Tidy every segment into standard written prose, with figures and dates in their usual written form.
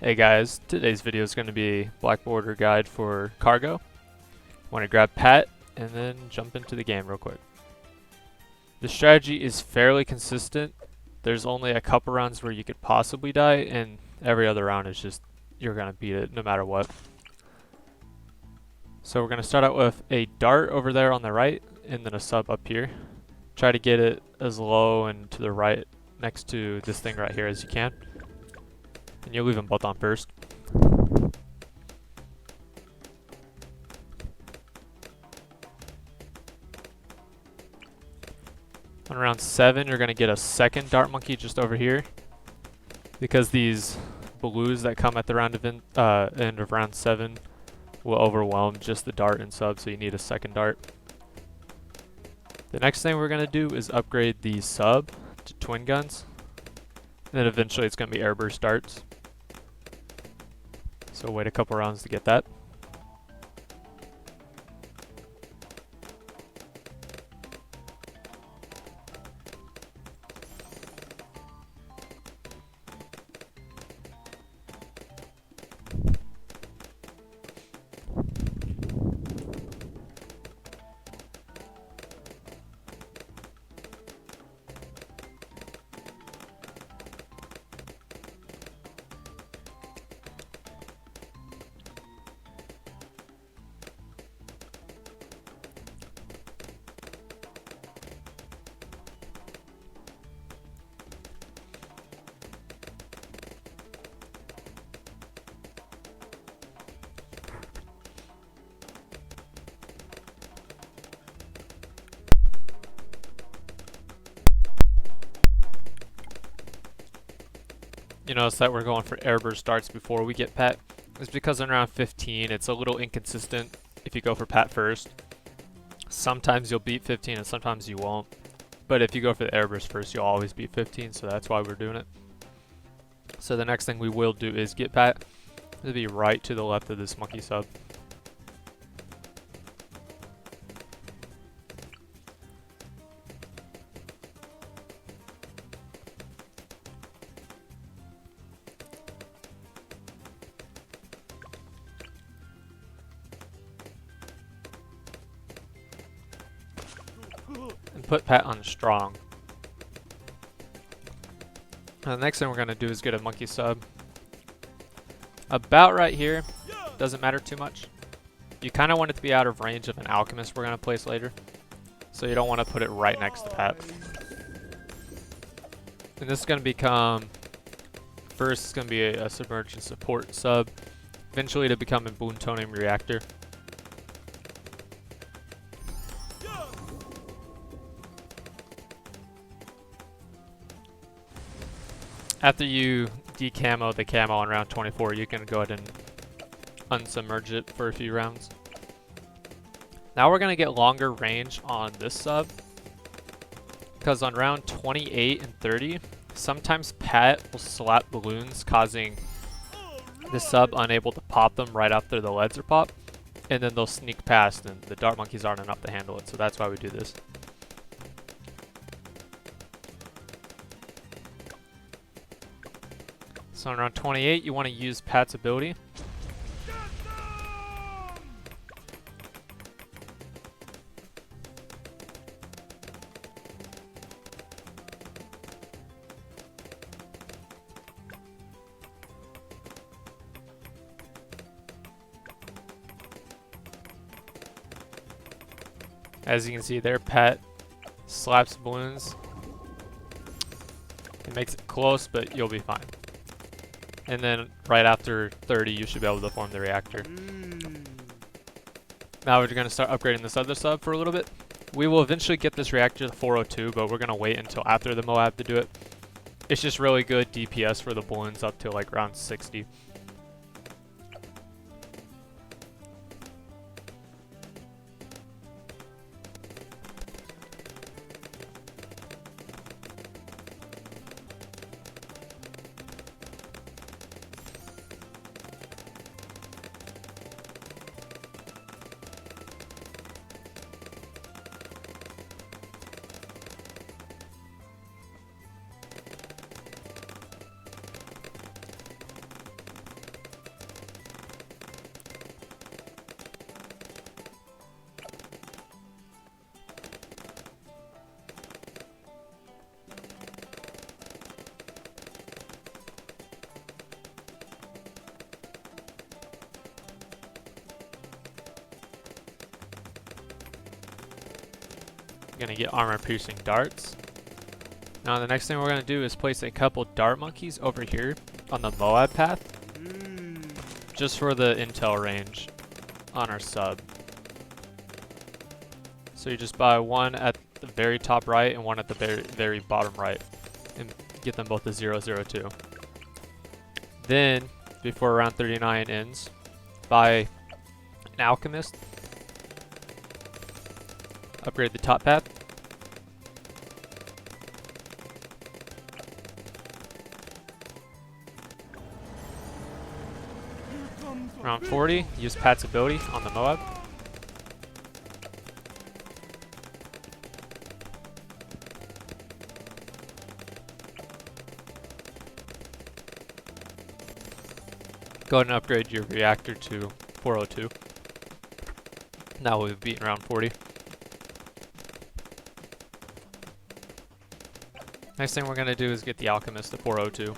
Hey guys, today's video is going to be a black border guide for cargo. Want to grab Pat and then jump into the game real quick. The strategy is fairly consistent. There's only a couple rounds where you could possibly die, and every other round is just you're going to beat it no matter what. So we're going to start out with a dart over there on the right and then a sub up here. Try to get it as low and to the right next to this thing right here as you can. And you'll leave them both on first. On round 7, you're going to get a second dart monkey just over here. Because these blues that come at the end of round 7 will overwhelm just the dart and sub, so you need a second dart. The next thing we're going to do is upgrade the sub to twin guns. And then eventually it's going to be airburst darts. So wait a couple rounds to get that. You notice that we're going for airburst darts before we get Pat. It's because in round 15 it's a little inconsistent if you go for Pat first. Sometimes you'll beat 15 and sometimes you won't. But if you go for the airburst first, you'll always beat 15, so that's why we're doing it. So the next thing we will do is get Pat. It'll be right to the left of this monkey sub. And put Pat on strong. And the next thing we're going to do is get a monkey sub. About right here. Doesn't matter too much. You kind of want it to be out of range of an alchemist we're going to place later. So you don't want to put it right next to Pat. And this is going to become... First, it's going to be a submerged and support sub. Eventually to become a plutonium reactor. After you decamo the camo on round 24, you can go ahead and unsubmerge it for a few rounds. Now we're going to get longer range on this sub. Because on round 28 and 30, sometimes Pat will slap balloons, causing the sub unable to pop them right after the leads are popped. And then they'll sneak past and the dart monkeys aren't enough to handle it, so that's why we do this. So on round 28, you want to use Pat's ability. As you can see there, Pat slaps balloons. It makes it close, but you'll be fine. And then right after 30, you should be able to form the reactor. Now we're going to start upgrading this other sub for a little bit. We will eventually get this reactor to 402, but we're going to wait until after the MOAB to do it. It's just really good DPS for the balloons up to like round 60. gonna get armor-piercing darts. Now the next thing we're gonna do is place a couple dart monkeys over here on the MOAB path, just for the intel range on our sub. So you just buy one at the very top right and one at the very bottom right, and get them both to 002. Then, before round 39 ends, buy an alchemist, upgrade the top path, round 40, use Pat's ability on the MOAB. Go ahead and upgrade your reactor to 402. Now we've beaten round 40. Next thing we're going to do is get the alchemist to 402.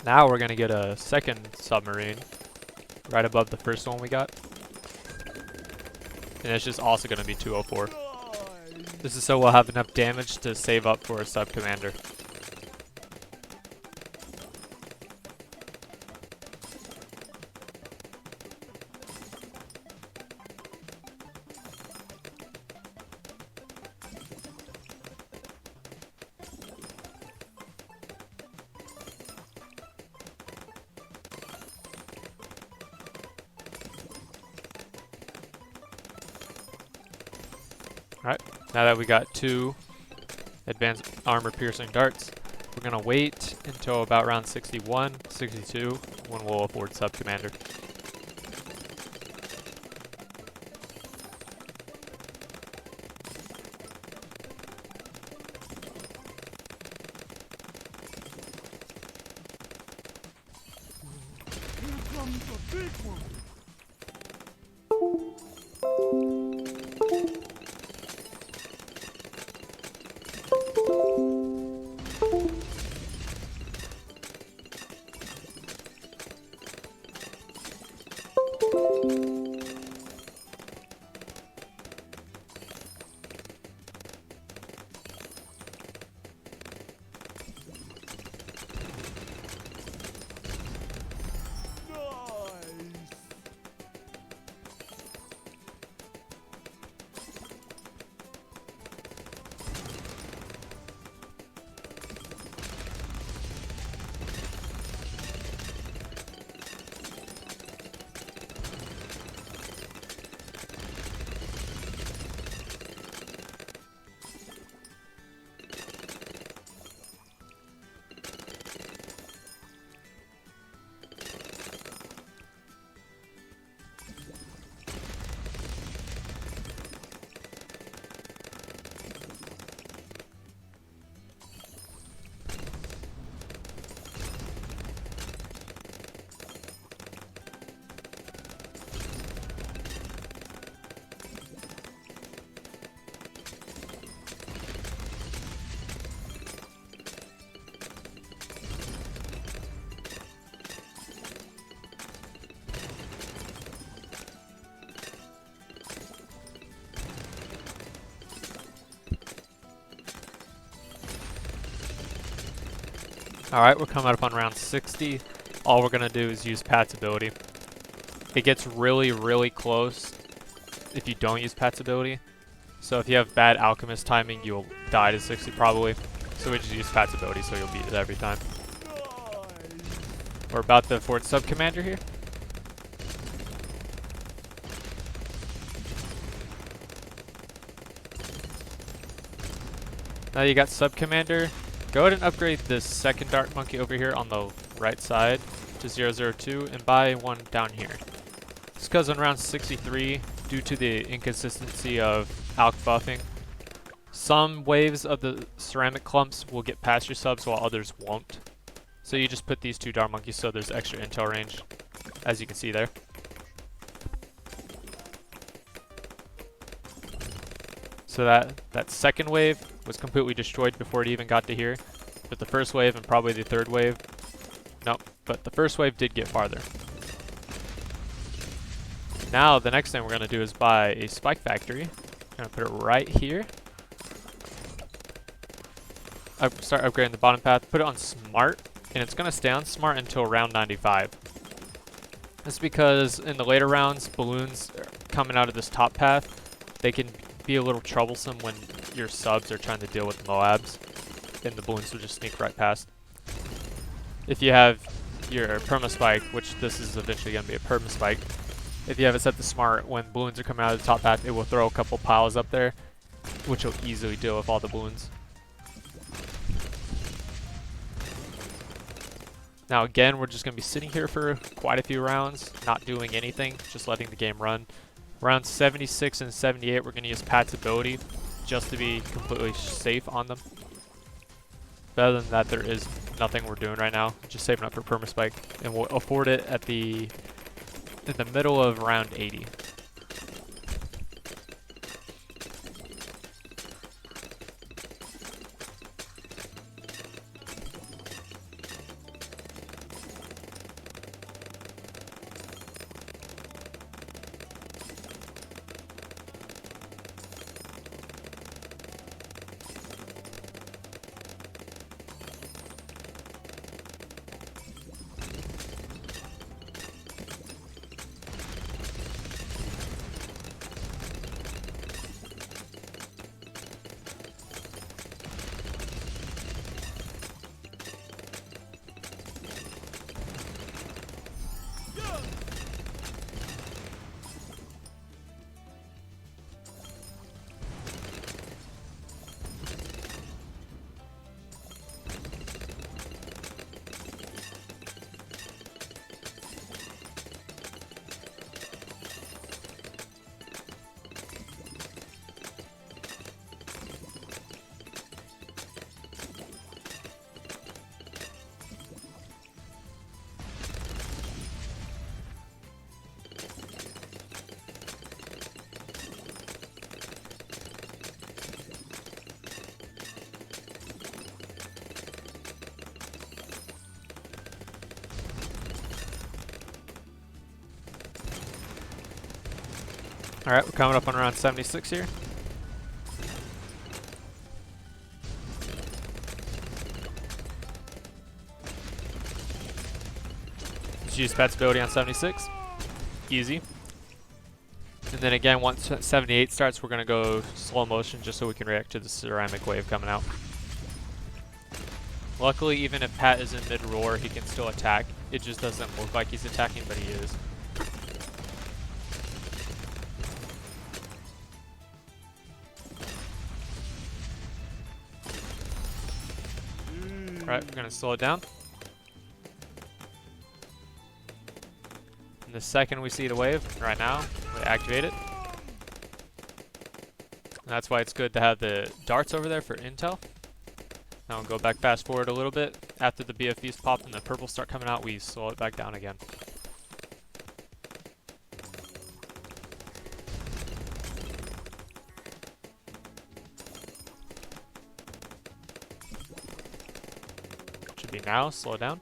Now we're going to get a second submarine right above the first one we got. And it's just also going to be 204. This is so we'll have enough damage to save up for a sub-commander. Alright, now that we got 2 advanced armor-piercing darts, we're going to wait until about round 61, 62, when we'll afford sub-commander. Here comes the big one. Alright, we're coming up on round 60. All we're going to do is use Pat's ability. It gets really, really close if you don't use Pat's ability. So if you have bad alchemist timing, you'll die to 60 probably. So we just use Pat's ability so you'll beat it every time. We're about to afford sub-commander here. Now you got sub-commander. Go ahead and upgrade this second dart monkey over here on the right side to 002 and buy one down here. It's because in round 63, due to the inconsistency of alch buffing, some waves of the ceramic clumps will get past your subs while others won't. So you just put these two dart monkeys so there's extra intel range, as you can see there. So that second wave was completely destroyed before it even got to here. But the first wave and probably the third wave, nope, but the first wave did get farther. Now the next thing we're going to do is buy a spike factory. I'm going to put it right here. Start upgrading the bottom path, put it on smart, and it's going to stay on smart until round 95. That's because in the later rounds, balloons coming out of this top path, they can be a little troublesome when your subs are trying to deal with MOABs, and the balloons will just sneak right past. If you have your perma spike, which this is eventually going to be a perma spike, if you have it set to smart, when balloons are coming out of the top path, it will throw a couple piles up there, which will easily deal with all the balloons. Now again, we're just going to be sitting here for quite a few rounds, not doing anything, just letting the game run. Round 76 and 78, we're going to use Pat's ability just to be completely safe on them. But other than that, there is nothing we're doing right now. Just saving up for permaspike, and we'll afford it at in the middle of round 80. Alright, we're coming up on around 76 here. Just use Pat's ability on 76. Easy. And then again, once 78 starts, we're going to go slow motion just so we can react to the ceramic wave coming out. Luckily, even if Pat is in mid-roar, he can still attack. It just doesn't look like he's attacking, but he is. Right, we're gonna slow it down. And the second we see the wave, right now, we activate it. And that's why it's good to have the darts over there for intel. Now we'll go back fast forward a little bit. After the BFVs pop and the purples start coming out, we slow it back down again. Should be now, slow down.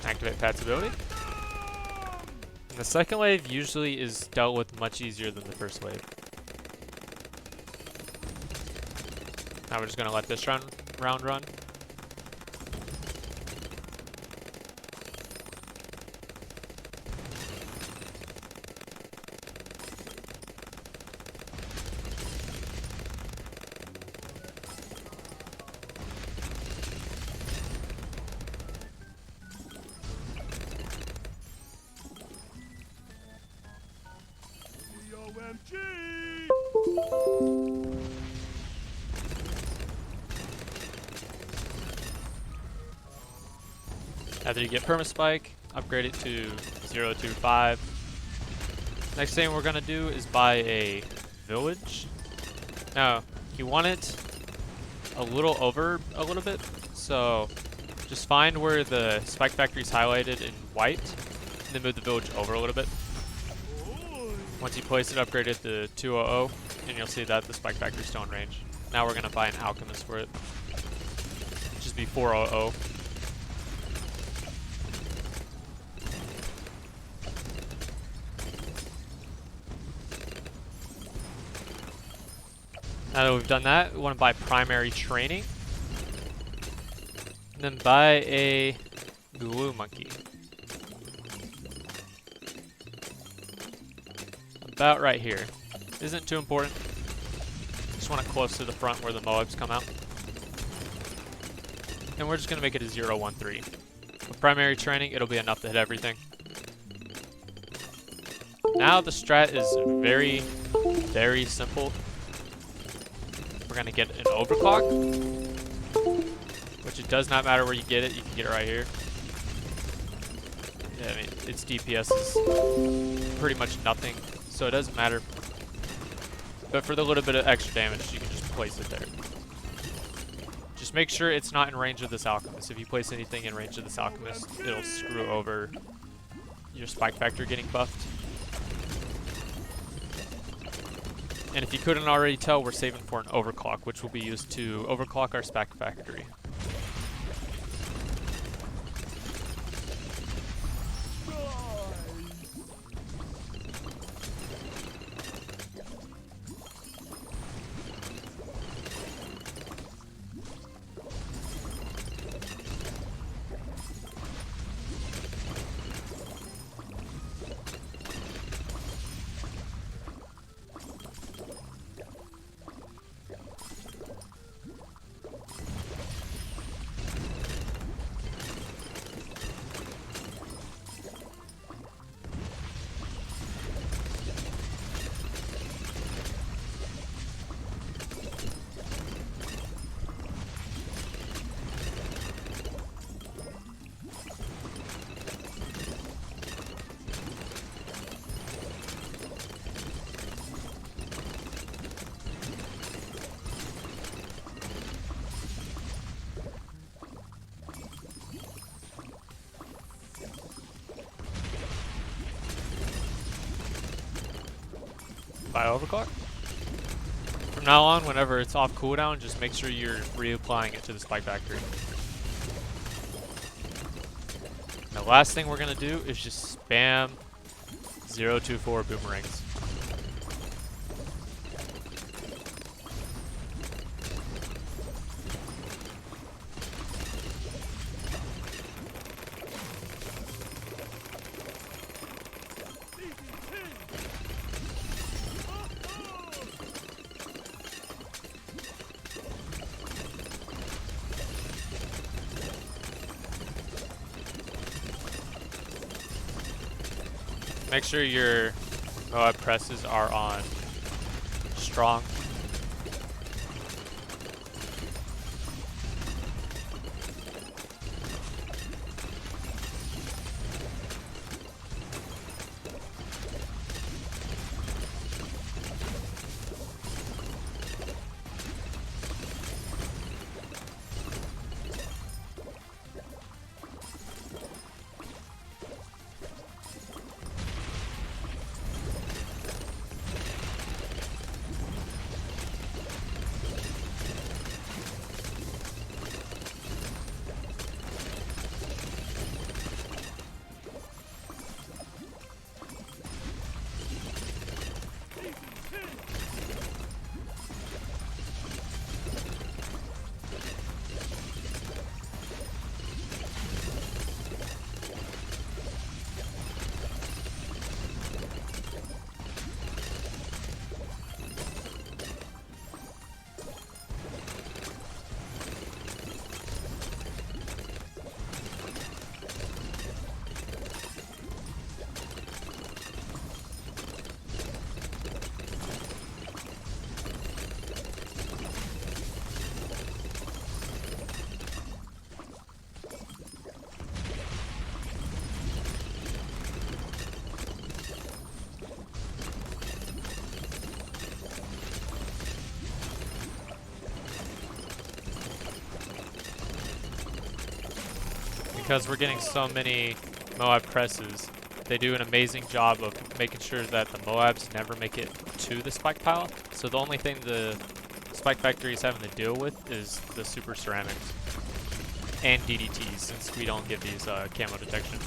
Activate Pat's ability. And the second wave usually is dealt with much easier than the first wave. Now we're just going to let this round run. After you get permaspike, upgrade it to 025. Next thing we're gonna do is buy a village. Now, you want it a little over a little bit, so just find where the spike factory is highlighted in white, and then move the village over a little bit. Once you place it, upgrade it to 200, and you'll see that the spike factory is still in range. Now we're gonna buy an alchemist for it. Just be 400. Now that we've done that, we want to buy primary training. And then buy a glue monkey. About right here. Isn't too important. Just want it close to the front where the MOABs come out. And we're just going to make it a 013. With primary training, it'll be enough to hit everything. Now the strat is very, very simple. We're going to get an overclock, which it does not matter where you get it. You can get it right here. Yeah, I mean, its DPS is pretty much nothing, so it doesn't matter. But for the little bit of extra damage, you can just place it there. Just make sure it's not in range of this alchemist. If you place anything in range of this alchemist, it'll screw over your spike factor getting buffed. And if you couldn't already tell, we're saving for an overclock, which will be used to overclock our spike factory. By overclock. From now on, whenever it's off cooldown, just make sure you're reapplying it to the spike factory. The last thing we're gonna do is just spam 024 boomerangs. Make sure your MOAB presses are on strong. because we're getting so many MOAB presses, they do an amazing job of making sure that the MOABs never make it to the spike pile. So the only thing the spike factory is having to deal with is the super ceramics and DDTs, since we don't give these camo detection.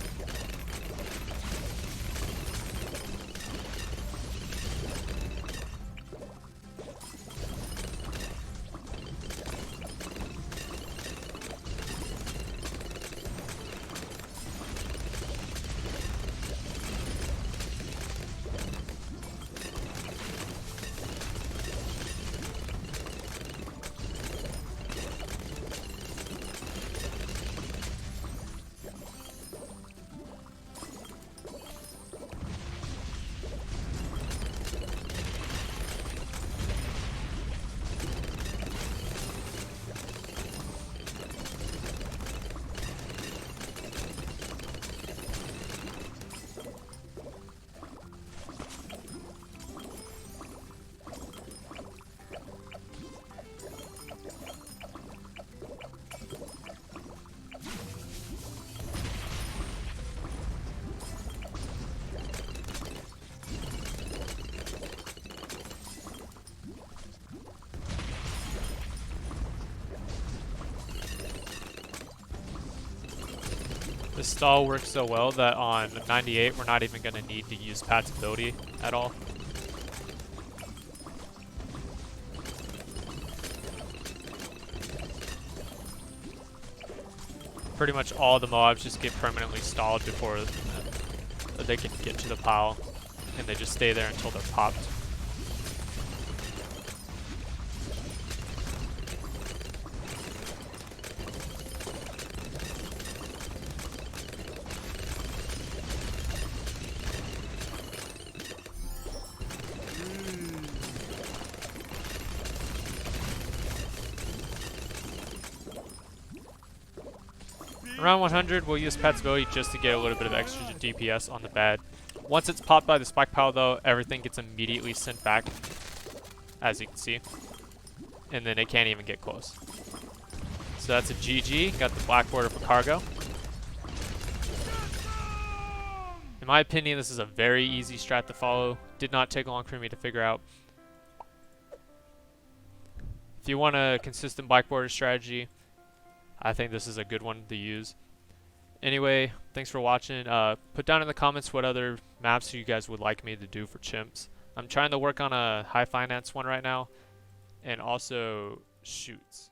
This stall works so well that on 98 we're not even going to need to use Pat's ability at all. Pretty much all the MOABs just get permanently stalled before they can get to the pile, and they just stay there until they're popped. Around 100, we'll use Pat's ability just to get a little bit of extra DPS on the bad. Once it's popped by the spike pile though, everything gets immediately sent back, as you can see. And then it can't even get close. So that's a GG, got the black border for cargo. In my opinion, this is a very easy strat to follow. Did not take long for me to figure out. If you want a consistent black border strategy, I think this is a good one to use. Anyway, thanks for watching. Put down in the comments what other maps you guys would like me to do for chimps. I'm trying to work on a high finance one right now, and also shoots.